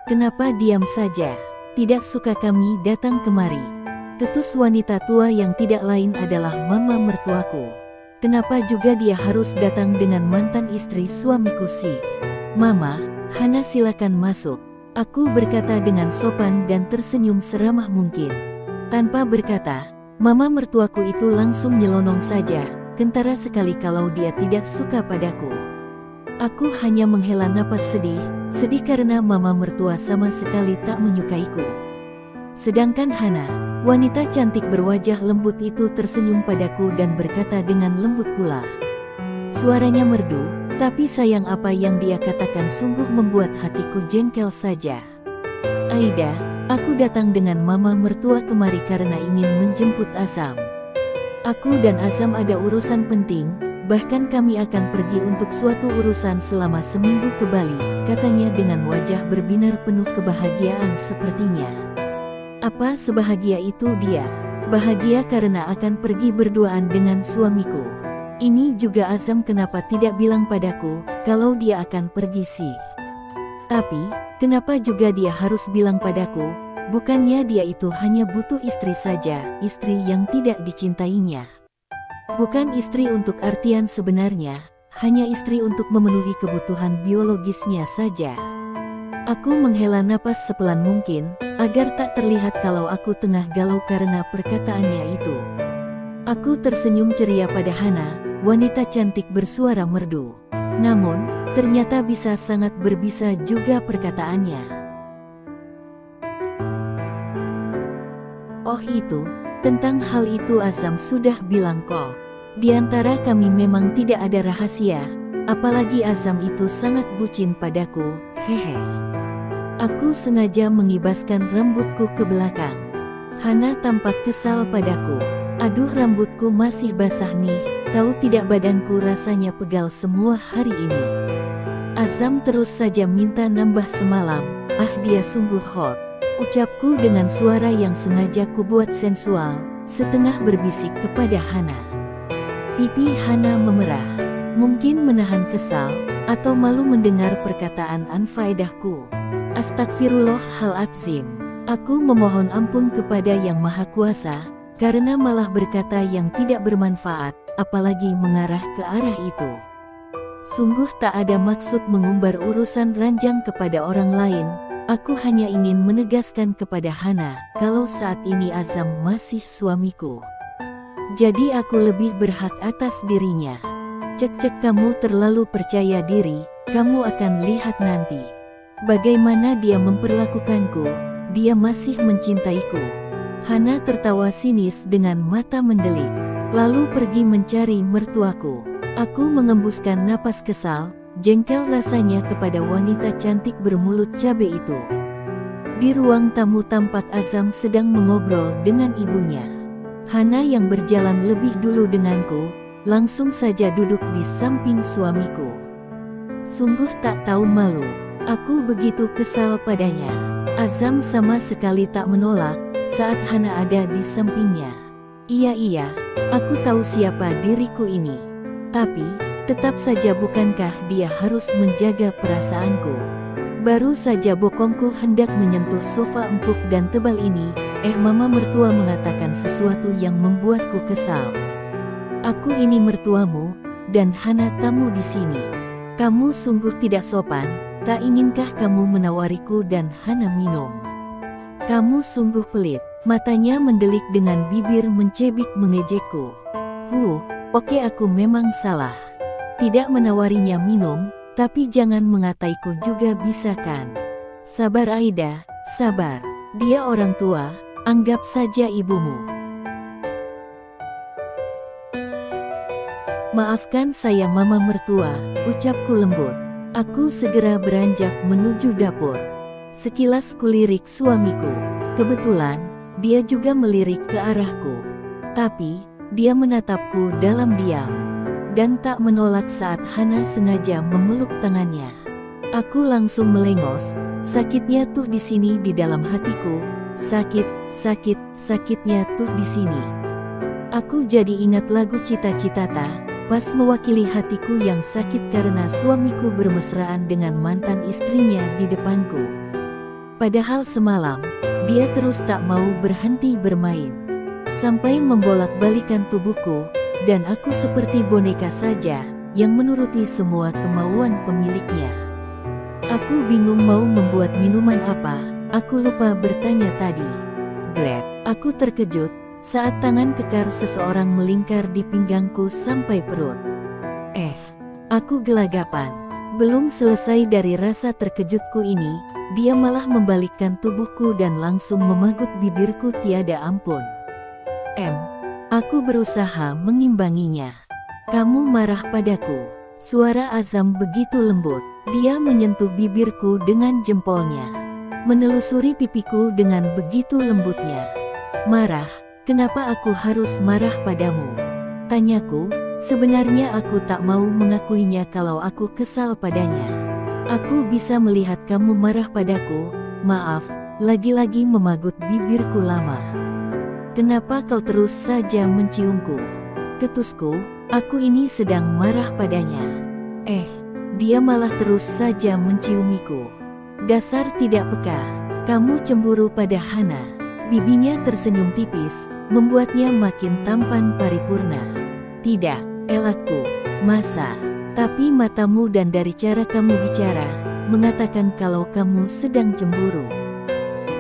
Kenapa diam saja? Tidak suka kami datang kemari? Ketus wanita tua yang tidak lain adalah mama mertuaku. Kenapa juga dia harus datang dengan mantan istri suamiku sih? Mama, Hana silakan masuk. Aku berkata dengan sopan dan tersenyum seramah mungkin. Tanpa berkata, mama mertuaku itu langsung nyelonong saja, kentara sekali kalau dia tidak suka padaku. Aku hanya menghela napas sedih karena mama mertua sama sekali tak menyukaiku. Sedangkan Hana, wanita cantik berwajah lembut itu tersenyum padaku dan berkata dengan lembut pula. Suaranya merdu, tapi sayang apa yang dia katakan sungguh membuat hatiku jengkel saja. Aida, aku datang dengan mama mertua kemari karena ingin menjemput Azam. Aku dan Azam ada urusan penting, bahkan kami akan pergi untuk suatu urusan selama seminggu ke Bali, katanya dengan wajah berbinar penuh kebahagiaan sepertinya. Apa sebahagia itu dia? Bahagia karena akan pergi berduaan dengan suamiku. Ini juga Azam kenapa tidak bilang padaku, kalau dia akan pergi sih. Tapi, kenapa juga dia harus bilang padaku, bukannya dia itu hanya butuh istri saja, istri yang tidak dicintainya. Bukan istri untuk artian sebenarnya, hanya istri untuk memenuhi kebutuhan biologisnya saja. Aku menghela napas sepelan mungkin, agar tak terlihat kalau aku tengah galau karena perkataannya itu. Aku tersenyum ceria pada Hana, wanita cantik bersuara merdu. Namun, ternyata bisa sangat berbisa juga perkataannya. Oh itu, tentang hal itu Azam sudah bilang kok. Di antara kami memang tidak ada rahasia, apalagi Azam itu sangat bucin padaku, hehe. Aku sengaja mengibaskan rambutku ke belakang. Hana tampak kesal padaku. Aduh rambutku masih basah nih, tahu tidak badanku rasanya pegal semua hari ini. Azam terus saja minta nambah semalam, dia sungguh hot. Ucapku dengan suara yang sengaja kubuat sensual, setengah berbisik kepada Hana. Pipi Hana memerah, mungkin menahan kesal, atau malu mendengar perkataan anfaedahku. Astagfirullahaladzim, aku memohon ampun kepada Yang Maha Kuasa, karena malah berkata yang tidak bermanfaat, apalagi mengarah ke arah itu. Sungguh tak ada maksud mengumbar urusan ranjang kepada orang lain, aku hanya ingin menegaskan kepada Hana, kalau saat ini Azam masih suamiku. Jadi aku lebih berhak atas dirinya. Cek kamu terlalu percaya diri, kamu akan lihat nanti. Bagaimana dia memperlakukanku, dia masih mencintaiku. Hana tertawa sinis dengan mata mendelik, lalu pergi mencari mertuaku. Aku mengembuskan napas kesal, jengkel rasanya kepada wanita cantik bermulut cabe itu. Di ruang tamu tampak Azam sedang mengobrol dengan ibunya. Hana yang berjalan lebih dulu denganku, langsung saja duduk di samping suamiku. Sungguh tak tahu malu, aku begitu kesal padanya. Azam sama sekali tak menolak, saat Hana ada di sampingnya. Iya, aku tahu siapa diriku ini. Tapi, tetap saja bukankah dia harus menjaga perasaanku? Baru saja bokongku hendak menyentuh sofa empuk dan tebal ini, mama mertua mengatakan sesuatu yang membuatku kesal. Aku ini mertuamu, dan Hana tamu di sini. Kamu sungguh tidak sopan, tak inginkah kamu menawariku dan Hana minum? Kamu sungguh pelit, matanya mendelik dengan bibir mencebik mengejekku. Oke aku memang salah. Tidak menawarinya minum, tapi jangan mengataiku juga bisa kan? Sabar Aida, sabar. Dia orang tua, anggap saja ibumu. Maafkan saya mama mertua, ucapku lembut. Aku segera beranjak menuju dapur. Sekilas kulirik suamiku. Kebetulan, dia juga melirik ke arahku. Tapi, dia menatapku dalam diam. Dan tak menolak saat Hana sengaja memeluk tangannya. Aku langsung melengos, sakitnya tuh di sini di dalam hatiku. Sakitnya tuh di sini. Aku jadi ingat lagu Cita-Citata, pas mewakili hatiku yang sakit karena suamiku bermesraan dengan mantan istrinya di depanku. Padahal semalam, dia terus tak mau berhenti bermain. Sampai membolak-balikan tubuhku, dan aku seperti boneka saja, yang menuruti semua kemauan pemiliknya. Aku bingung mau membuat minuman apa, aku lupa bertanya tadi. Grab, aku terkejut, saat tangan kekar seseorang melingkar di pinggangku sampai perut. Aku gelagapan. Belum selesai dari rasa terkejutku ini, dia malah membalikkan tubuhku dan langsung memagut bibirku tiada ampun. Aku berusaha mengimbanginya. Kamu marah padaku. Suara Azam begitu lembut. Dia menyentuh bibirku dengan jempolnya. Menelusuri pipiku dengan begitu lembutnya. Marah? Kenapa aku harus marah padamu? Tanyaku, sebenarnya aku tak mau mengakuinya kalau aku kesal padanya. Aku bisa melihat kamu marah padaku, maaf, lagi-lagi memagut bibirku lama. Kenapa kau terus saja menciumku? Ketusku, aku ini sedang marah padanya. Dia malah terus saja menciumiku. Dasar tidak peka, kamu cemburu pada Hana. Bibinya tersenyum tipis, membuatnya makin tampan paripurna. Tidak, elakku, masa? Tapi matamu dan dari cara kamu bicara, mengatakan kalau kamu sedang cemburu.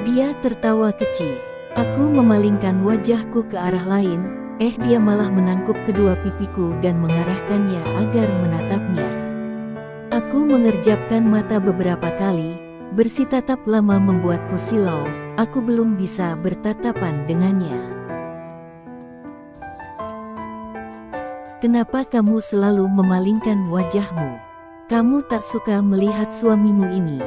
Dia tertawa kecil. Aku memalingkan wajahku ke arah lain, dia malah menangkup kedua pipiku dan mengarahkannya agar menatapnya. Aku mengerjapkan mata beberapa kali, bersitatap lama membuatku silau, aku belum bisa bertatapan dengannya. Kenapa kamu selalu memalingkan wajahmu? Kamu tak suka melihat suamimu ini?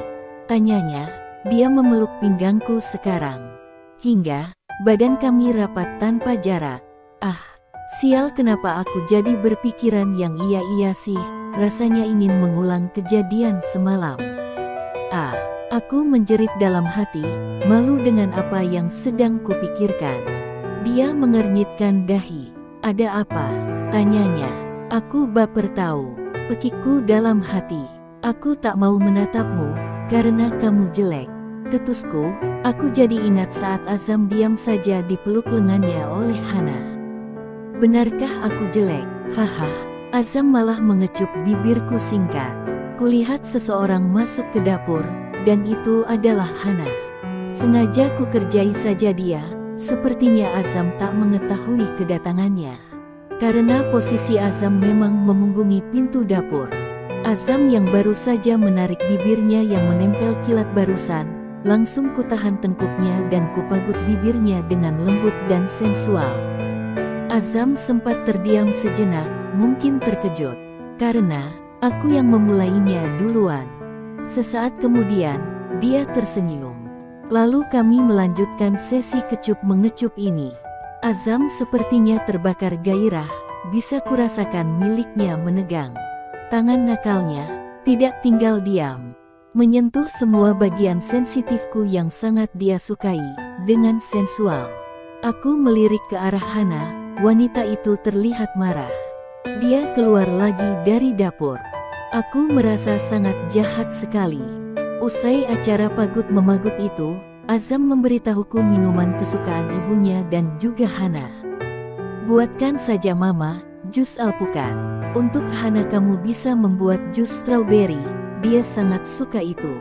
Tanyanya, dia memeluk pinggangku sekarang. Hingga, badan kami rapat tanpa jarak. Sial, kenapa aku jadi berpikiran yang iya-iya sih, rasanya ingin mengulang kejadian semalam. Aku menjerit dalam hati, malu dengan apa yang sedang kupikirkan. Dia mengernyitkan dahi. Ada apa? Tanyanya. Aku baper tahu. Pekikku dalam hati. Aku tak mau menatapmu, karena kamu jelek. Ketusku, aku jadi ingat saat Azam diam saja dipeluk lengannya oleh Hana. Benarkah aku jelek? Haha, Azam malah mengecup bibirku singkat. Kulihat seseorang masuk ke dapur, dan itu adalah Hana. Sengaja ku kerjai saja dia, sepertinya Azam tak mengetahui kedatangannya. Karena posisi Azam memang memunggungi pintu dapur. Azam yang baru saja menarik bibirnya yang menempel kilat barusan, langsung kutahan tengkuknya dan kupagut bibirnya dengan lembut dan sensual. Azam sempat terdiam sejenak, mungkin terkejut, karena aku yang memulainya duluan. Sesaat kemudian, dia tersenyum. Lalu kami melanjutkan sesi kecup-mengecup ini. Azam sepertinya terbakar gairah, bisa kurasakan miliknya menegang. Tangan nakalnya tidak tinggal diam, menyentuh semua bagian sensitifku yang sangat dia sukai, dengan sensual. Aku melirik ke arah Hana, wanita itu terlihat marah. Dia keluar lagi dari dapur. Aku merasa sangat jahat sekali. Usai acara pagut-memagut itu, Azam memberitahuku minuman kesukaan ibunya dan juga Hana. Buatkan saja mama, jus alpukat. Untuk Hana kamu bisa membuat jus strawberry, dia sangat suka itu.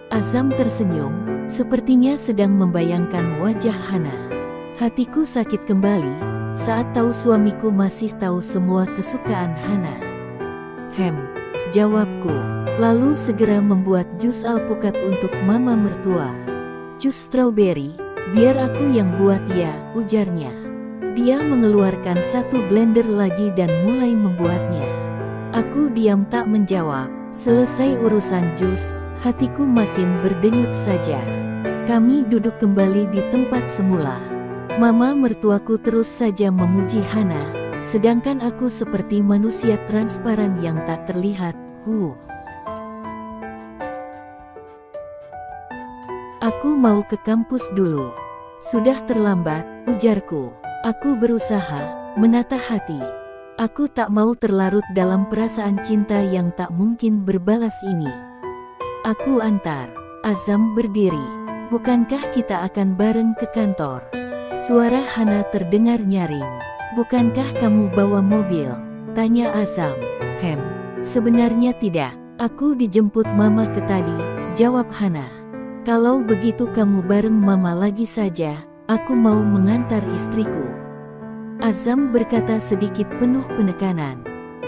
Azam tersenyum, sepertinya sedang membayangkan wajah Hana. Hatiku sakit kembali, saat tahu suamiku masih tahu semua kesukaan Hana. Jawabku, lalu segera membuat jus alpukat untuk mama mertua. Jus strawberry, biar aku yang buat ya, ujarnya. Dia mengeluarkan satu blender lagi dan mulai membuatnya. Aku diam tak menjawab. Selesai urusan jus, hatiku makin berdenyut saja. Kami duduk kembali di tempat semula. Mama mertuaku terus saja memuji Hana, sedangkan aku seperti manusia transparan yang tak terlihat. Aku mau ke kampus dulu. Sudah terlambat, ujarku. Aku berusaha menata hati. Aku tak mau terlarut dalam perasaan cinta yang tak mungkin berbalas ini. Aku antar. Azam berdiri. Bukankah kita akan bareng ke kantor? Suara Hana terdengar nyaring. Bukankah kamu bawa mobil? Tanya Azam. Sebenarnya tidak. Aku dijemput mama ke tadi, jawab Hana. Kalau begitu kamu bareng mama lagi saja, aku mau mengantar istriku. Azam berkata sedikit penuh penekanan.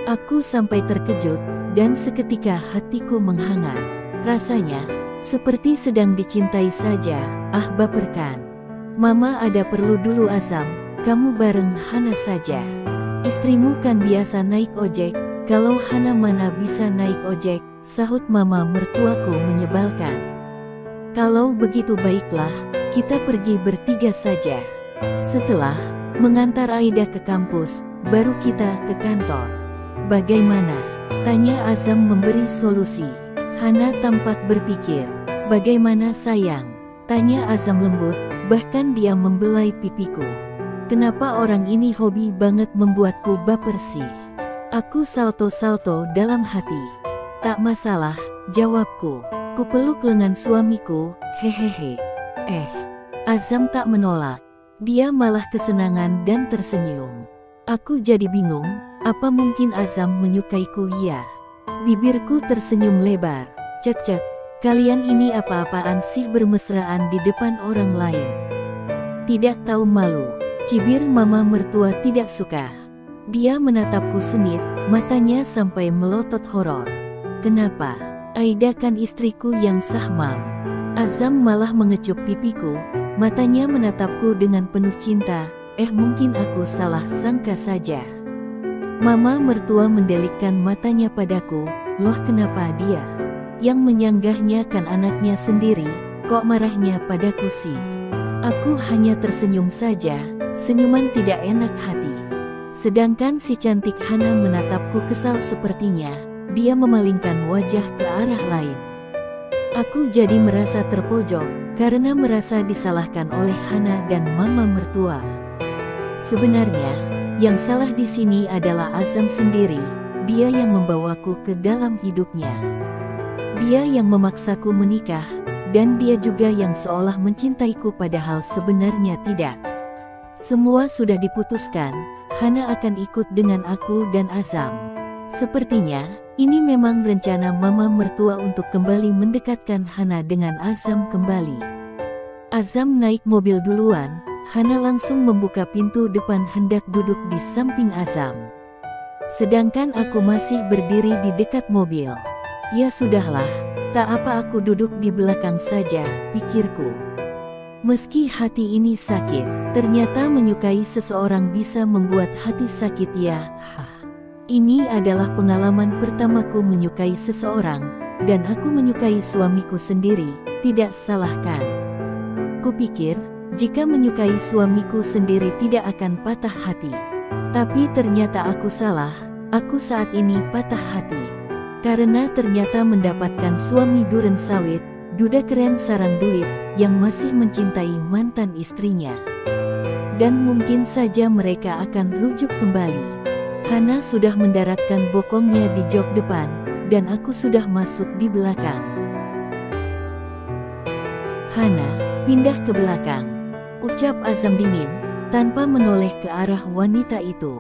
Aku sampai terkejut, dan seketika hatiku menghangat. Rasanya seperti sedang dicintai saja. Baperkan. Mama ada perlu dulu Azam, kamu bareng Hana saja. Istrimu kan biasa naik ojek. Kalau Hana mana bisa naik ojek, sahut mama mertuaku menyebalkan. Kalau begitu baiklah, kita pergi bertiga saja. Setelah mengantar Aida ke kampus, baru kita ke kantor. Bagaimana? Tanya Azam memberi solusi. Hana tampak berpikir. Bagaimana sayang? Tanya Azam lembut, bahkan dia membelai pipiku. Kenapa orang ini hobi banget membuatku baper sih? Aku salto-salto dalam hati. Tak masalah, jawabku. Kupeluk lengan suamiku, hehehe. Azam tak menolak. Dia malah kesenangan dan tersenyum. Aku jadi bingung, apa mungkin Azam menyukaiku ya? Bibirku tersenyum lebar. Cek, kalian ini apa-apaan sih bermesraan di depan orang lain? Tidak tahu malu. Cibir mama mertua tidak suka. Dia menatapku sengit, matanya sampai melotot horor. Kenapa? Aida kan istriku yang sah, Mam. Azam malah mengecup pipiku, matanya menatapku dengan penuh cinta. Mungkin aku salah sangka saja. Mama mertua mendelikkan matanya padaku. Loh, kenapa dia? Yang menyanggahnya kan anaknya sendiri, kok marahnya padaku sih? Aku hanya tersenyum saja, senyuman tidak enak hati. Sedangkan si cantik Hana menatapku kesal sepertinya, dia memalingkan wajah ke arah lain. Aku jadi merasa terpojok, karena merasa disalahkan oleh Hana dan mama mertua. Sebenarnya, yang salah di sini adalah Azam sendiri, dia yang membawaku ke dalam hidupnya. Dia yang memaksaku menikah, dan dia juga yang seolah mencintaiku padahal sebenarnya tidak. Semua sudah diputuskan, Hana akan ikut dengan aku dan Azam. Sepertinya, ini memang rencana mama mertua untuk kembali mendekatkan Hana dengan Azam kembali. Azam naik mobil duluan, Hana langsung membuka pintu depan hendak duduk di samping Azam. Sedangkan aku masih berdiri di dekat mobil. Ya sudahlah, tak apa aku duduk di belakang saja, pikirku. Meski hati ini sakit, ternyata menyukai seseorang bisa membuat hati sakit ya. Ini adalah pengalaman pertamaku menyukai seseorang, dan aku menyukai suamiku sendiri, tidak salahkan. Kupikir, jika menyukai suamiku sendiri tidak akan patah hati. Tapi ternyata aku salah, aku saat ini patah hati. Karena ternyata mendapatkan suami duren sawit, duda keren sarang duit, yang masih mencintai mantan istrinya. Dan mungkin saja mereka akan rujuk kembali. Hana sudah mendaratkan bokongnya di jok depan, dan aku sudah masuk di belakang. Hana, pindah ke belakang, ucap Azam dingin, tanpa menoleh ke arah wanita itu.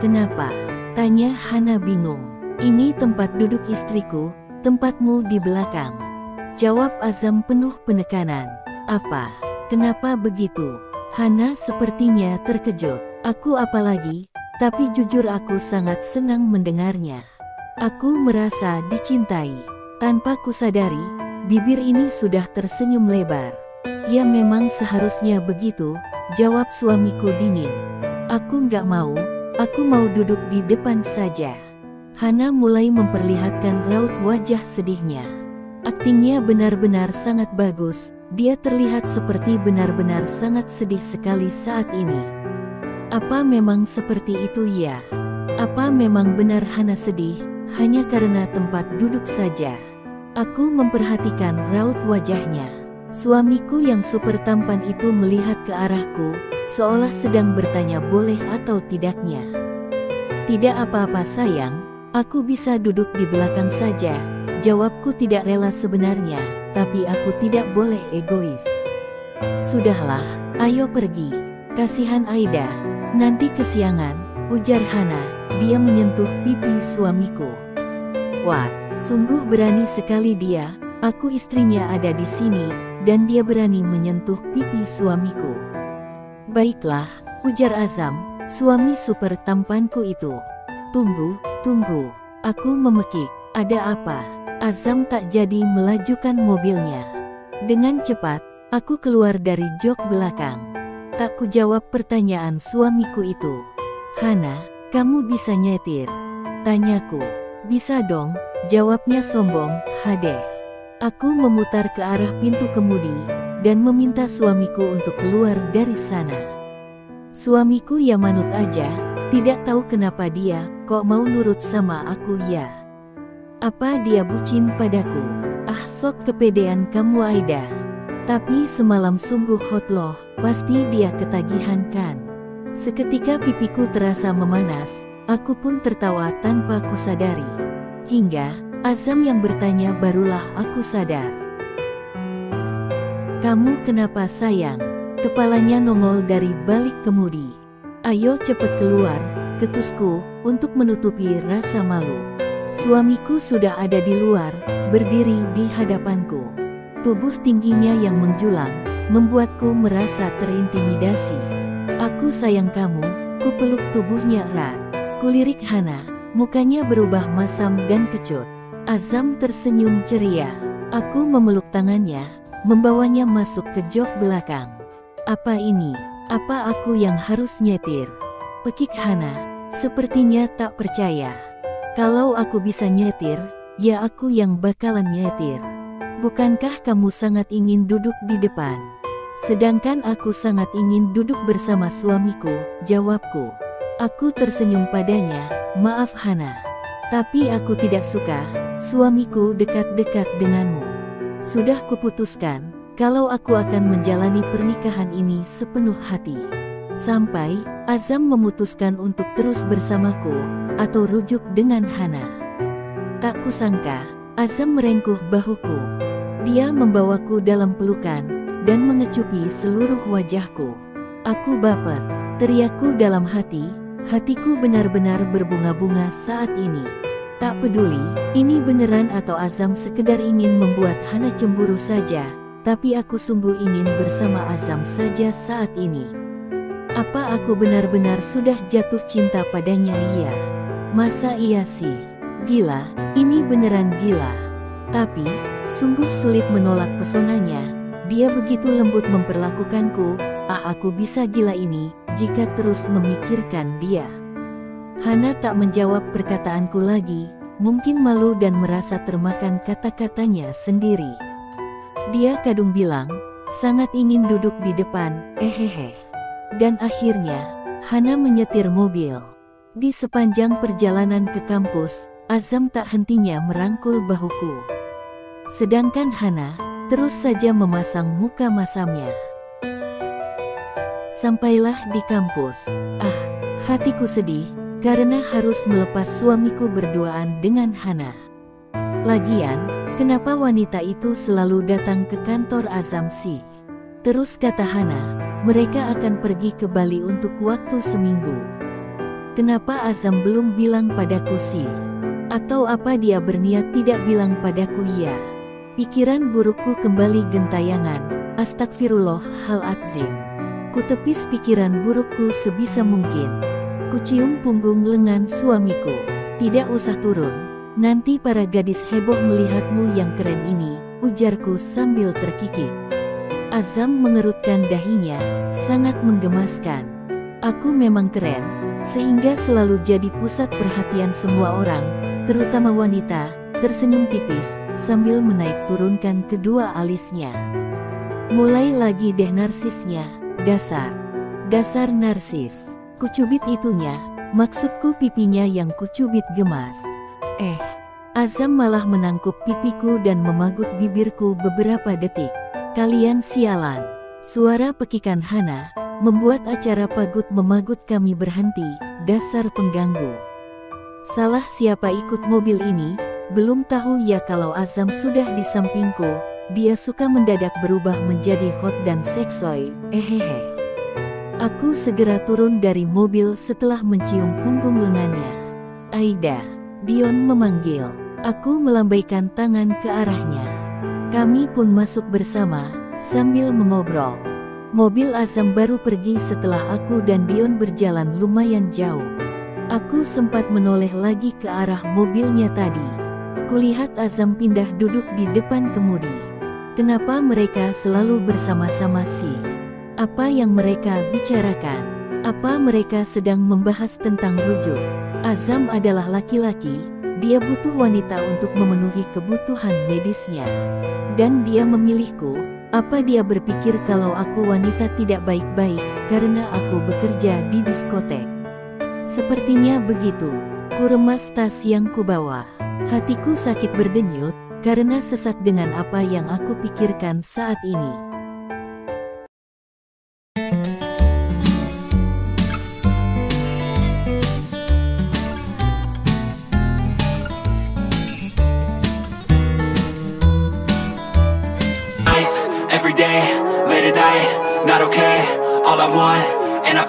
Kenapa? Tanya Hana bingung. Ini tempat duduk istriku, tempatmu di belakang. Jawab Azam penuh penekanan. Apa? Kenapa begitu? Hana sepertinya terkejut. Aku apalagi, tapi jujur aku sangat senang mendengarnya. Aku merasa dicintai. Tanpa kusadari, bibir ini sudah tersenyum lebar. Ya memang seharusnya begitu, jawab suamiku dingin. Aku nggak mau, aku mau duduk di depan saja. Hana mulai memperlihatkan raut wajah sedihnya. Aktingnya benar-benar sangat bagus, dia terlihat seperti benar-benar sangat sedih sekali saat ini. Apa memang seperti itu ya? Apa memang benar Hana sedih, hanya karena tempat duduk saja? Aku memperhatikan raut wajahnya. Suamiku yang super tampan itu melihat ke arahku, seolah sedang bertanya boleh atau tidaknya. Tidak apa-apa sayang, aku bisa duduk di belakang saja, jawabku tidak rela sebenarnya, tapi aku tidak boleh egois. Sudahlah, ayo pergi. Kasihan Aida, nanti kesiangan, ujar Hana. Dia menyentuh pipi suamiku. Wah, sungguh berani sekali dia. Aku istrinya ada di sini, dan dia berani menyentuh pipi suamiku. Baiklah, ujar Azam, suami super tampanku itu. Tunggu, tunggu. Aku memekik. Ada apa? Azam tak jadi melajukan mobilnya. Dengan cepat, aku keluar dari jok belakang. Tak kujawab pertanyaan suamiku itu. Hana, kamu bisa nyetir? Tanyaku. Bisa dong, jawabnya sombong. Hadeh. Aku memutar ke arah pintu kemudi, dan meminta suamiku untuk keluar dari sana. Suamiku ya manut aja, tidak tahu kenapa dia kok mau nurut sama aku ya. Apa dia bucin padaku? Ah, sok kepedean kamu Aida. Tapi semalam sungguh hot loh, pasti dia ketagihan kan. Seketika pipiku terasa memanas, aku pun tertawa tanpa kusadari. Hingga Azam yang bertanya barulah aku sadar. Kamu kenapa sayang? Kepalanya nongol dari balik kemudi. Ayo cepet keluar, ketusku, untuk menutupi rasa malu. Suamiku sudah ada di luar, berdiri di hadapanku. Tubuh tingginya yang menjulang, membuatku merasa terintimidasi. Aku sayang kamu, kupeluk tubuhnya erat. Kulirik Hana, mukanya berubah masam dan kecut. Azam tersenyum ceria. Aku memeluk tangannya, membawanya masuk ke jok belakang. Apa ini? Apa aku yang harus nyetir? Pekik Hana, sepertinya tak percaya. Kalau aku bisa nyetir, ya aku yang bakalan nyetir. Bukankah kamu sangat ingin duduk di depan? Sedangkan aku sangat ingin duduk bersama suamiku, jawabku. Aku tersenyum padanya, maaf Hana. Tapi aku tidak suka, suamiku dekat-dekat denganmu. Sudah kuputuskan, kalau aku akan menjalani pernikahan ini sepenuh hati. Sampai, Azam memutuskan untuk terus bersamaku, atau rujuk dengan Hana. Tak kusangka, Azam merengkuh bahuku. Dia membawaku dalam pelukan, dan mengecupi seluruh wajahku. Aku baper, teriakku dalam hati. Hatiku benar-benar berbunga-bunga saat ini. Tak peduli, ini beneran atau Azam sekedar ingin membuat Hana cemburu saja, tapi aku sungguh ingin bersama Azam saja saat ini. Apa aku benar-benar sudah jatuh cinta padanya? Iya. Masa iya sih? Gila, ini beneran gila. Tapi, sungguh sulit menolak pesonanya. Dia begitu lembut memperlakukanku. Aku bisa gila ini jika terus memikirkan dia. Hana tak menjawab perkataanku lagi, mungkin malu dan merasa termakan kata-katanya sendiri. Dia kadung bilang, sangat ingin duduk di depan, Dan akhirnya, Hana menyetir mobil. Di sepanjang perjalanan ke kampus, Azam tak hentinya merangkul bahuku. Sedangkan Hana, terus saja memasang muka masamnya. Sampailah di kampus. Hatiku sedih, karena harus melepas suamiku berduaan dengan Hana. Lagian, kenapa wanita itu selalu datang ke kantor Azam sih? Terus kata Hana, mereka akan pergi ke Bali untuk waktu seminggu. Kenapa Azam belum bilang padaku sih? Atau apa dia berniat tidak bilang padaku ya? Pikiran burukku kembali gentayangan. Astagfirullahaladzim. Kutepis pikiran burukku sebisa mungkin. Kucium punggung lengan suamiku. Tidak usah turun, nanti para gadis heboh melihatmu yang keren ini, ujarku sambil terkikik. Azam mengerutkan dahinya, sangat menggemaskan. Aku memang keren, sehingga selalu jadi pusat perhatian semua orang, terutama wanita. Tersenyum tipis, sambil menaik turunkan kedua alisnya. Mulai lagi deh narsisnya. Dasar narsis. Kucubit itunya, maksudku pipinya yang kucubit gemas. Azam malah menangkup pipiku dan memagut bibirku beberapa detik. Kalian sialan. Suara pekikan Hana membuat acara pagut memagut kami berhenti. Dasar pengganggu. Salah siapa ikut mobil ini? Belum tahu ya kalau Azam sudah di sampingku. Dia suka mendadak berubah menjadi hot dan seksoi, hehehe. Aku segera turun dari mobil setelah mencium punggung lengannya. Aida, Dion memanggil. Aku melambaikan tangan ke arahnya. Kami pun masuk bersama, sambil mengobrol. Mobil Azam baru pergi setelah aku dan Dion berjalan lumayan jauh. Aku sempat menoleh lagi ke arah mobilnya tadi. Kulihat Azam pindah duduk di depan kemudi. Kenapa mereka selalu bersama-sama sih? Apa yang mereka bicarakan? Apa mereka sedang membahas tentang rujuk? Azam adalah laki-laki, dia butuh wanita untuk memenuhi kebutuhan medisnya. Dan dia memilihku. Apa dia berpikir kalau aku wanita tidak baik-baik karena aku bekerja di diskotek? Sepertinya begitu. Ku remas tas yang kubawa. Hatiku sakit berdenyut karena sesak dengan apa yang aku pikirkan saat ini. Every day, late at night, not okay. All I want, and I